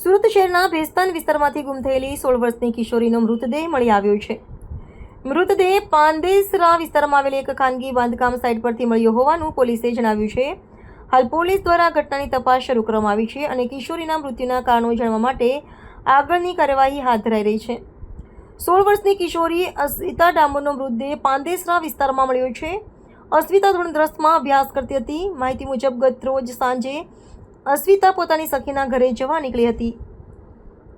સુરત શહેરના ભેસ્તાન વિસ્તારમાંથી ગુમ થયેલી 16 વર્ષની કિશોરીનો મૃતદેહ મળી આવ્યો છે। મૃતદેહ પાંદેસરા વિસ્તારમાં આવેલી એક ખાનગી બાંધકામ સાઇટ પરથી મળ્યો હોવાનું પોલીસે જણાવ્યું છે। હાલ પોલીસ દ્વારા ઘટનાની તપાસ શરૂ કરવામાં આવી છે અને કિશોરીના મૃત્યુના કારણો જાણવા માટે આગળની કાર્યવાહી હાથ ધરાઈ રહી છે। 16 વર્ષની કિશોરી અસ્વિતા ડામોરનો મૃતદેહ પાંદેસરા વિસ્તારમાં મળ્યો છે। અસ્વિતા ધોરણ 10માં અભ્યાસ કરતી હતી। માહિતી મુજબ ગત રોજ સાંજે અસ્વિતા પોતાની સખીના ઘરે જવા નીકળી હતી,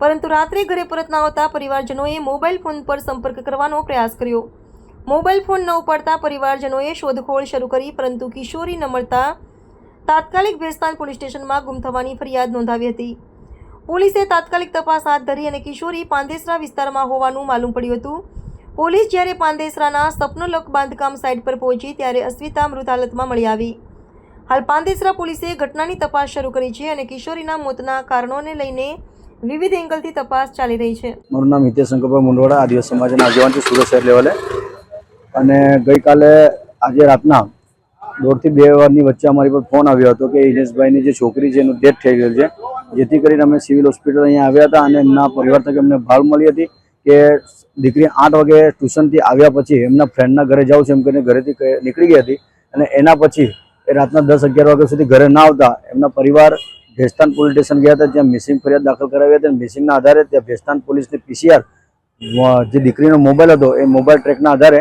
પરંતુ રાત્રે ઘરે પરત ન આવતા પરિવારજનોએ મોબાઈલ ફોન પર સંપર્ક કરવાનો પ્રયાસ કર્યો। મોબાઈલ ફોન ન ઉપાડતા પરિવારજનોએ શોધખોળ શરૂ કરી, પરંતુ કિશોરી ન મળતા તાત્કાલિક ભેસ્તાન પોલીસ સ્ટેશનમાં ગુમ થવાની ફરિયાદ નોંધાવી હતી। પોલીસે તાત્કાલિક તપાસ હાથ ધરી અને કિશોરી પાંદેસરા વિસ્તારમાં હોવાનું માલુમ પડ્યું હતું। પોલીસ જ્યારે પાંદેસરાના સપનોલોક બાંધકામ સાઇટ પર પહોંચી ત્યારે અસ્વિતા મૃત હાલતમાં મળી આવી। હાલ પાંદેસરા પોલીસે ઘટનાની તપાસ શરૂ કરી છે અને કિશોરીના મોતના કારણોને લઈને વિવિધ એંગલથી તપાસ ચાલી રહી છે। મારું નામ હિતેશ શંકરભાઈ મુંડવાડા, આદિવાસી સમાજના આગેવાન છું સુરત શહેર લેવલે। અને ગઈકાલે આજે રાતના 1:30 થી 2 વાગ્યાની વચ્ચે અમારી પર ફોન આવ્યો હતો કે હિનેશભાઈની જે છોકરી છે એનું ડેથ થઈ ગયું છે, જેથી કરીને અમે સિવિલ હોસ્પિટલ અહીંયા આવ્યા હતા અને એમના પરિવાર તરફ અમને ભાળ મળી હતી કે દીકરી 8 વાગે ટ્યુશનથી આવ્યા પછી એમના ફ્રેન્ડના ઘરે જાઉં છે એમ કરીને ઘરેથી નીકળી ગઈ હતી અને એના પછી એ રાતના 10-11 વાગ્યા સુધી ઘરે ના આવતા એમના પરિવાર ભેસ્તાન પોલીસ સ્ટેશન ગયા હતા, જ્યાં મિસિંગ ફરિયાદ દાખલ કરાવી હતી। મિસિંગના આધારે ત્યાં ભેસ્તાન પોલીસની PCR જે દીકરીનો મોબાઈલ હતો એ મોબાઈલ ટ્રેકના આધારે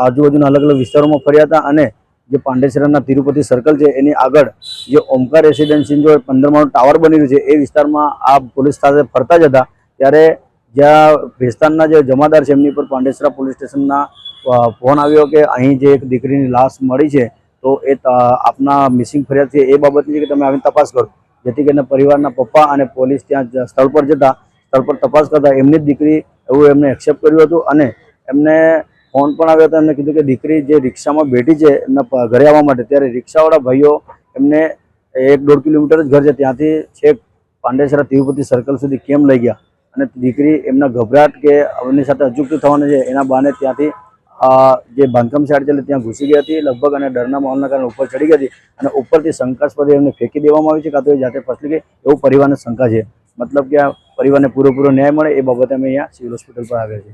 આજુબાજુના અલગ અલગ વિસ્તારોમાં ફર્યા હતા અને જે પાંડેસરાના તિરુપતિ સર્કલ છે એની આગળ જે ઓમકાર રેસિડેન્સી જો 15 માળનું ટાવર બની રહ્યું છે એ વિસ્તારમાં આ પોલીસ સાથે ફરતા જ હતા, ત્યારે જ્યાં ભેસ્તાનના જે જમાદાર છે એમની પર પાંડેસરા પોલીસ સ્ટેશનના ફોન આવ્યો કે અહીં જે એક દીકરીની લાશ મળી છે તો એ આપના મિસિંગ ફરિયાદ છે એ બાબતની કે તમે આવીને તપાસ કરો, જેથી કરીને પરિવારના પપ્પા અને પોલીસ ત્યાં સ્થળ પર જતા સ્થળ પર તપાસ કરતા એમની જ દીકરી એવું એમને એક્સેપ્ટ કર્યું હતું અને એમને ફોન પણ આવ્યો હતો। એમને કીધું કે દીકરી જે રિક્ષામાં બેઠી છે એમના ઘરે આવવા માટે, ત્યારે રિક્ષાવાળા ભાઈઓ એમને 1-1.5 કિલોમીટર જ ઘર છે ત્યાંથી છેક પાંડેસરા તિરુપતિ સર્કલ સુધી કેમ લઈ ગયા અને દીકરી એમના ગભરાટ કે એમની સાથે અજુગતું થવાનું છે એના બહાને ત્યાંથી જે બાંધકામ સાઇટ છે ત્યાં ઘૂસી ગઈ હતી લગભગ, અને ડરના માહોલના કારણે ઉપર ચડી ગઈ હતી અને ઉપરથી શંકાસ્પદ એમને ફેંકી દેવામાં આવી છે કાં તો એ જાતે ફસલી ગઈ એવું પરિવારને શંકા છે। મતલબ કે આ પરિવારને પૂરેપૂરો ન્યાય મળે એ બાબતે અમે અહીંયા સિવિલ હોસ્પિટલ પર આવ્યા છીએ।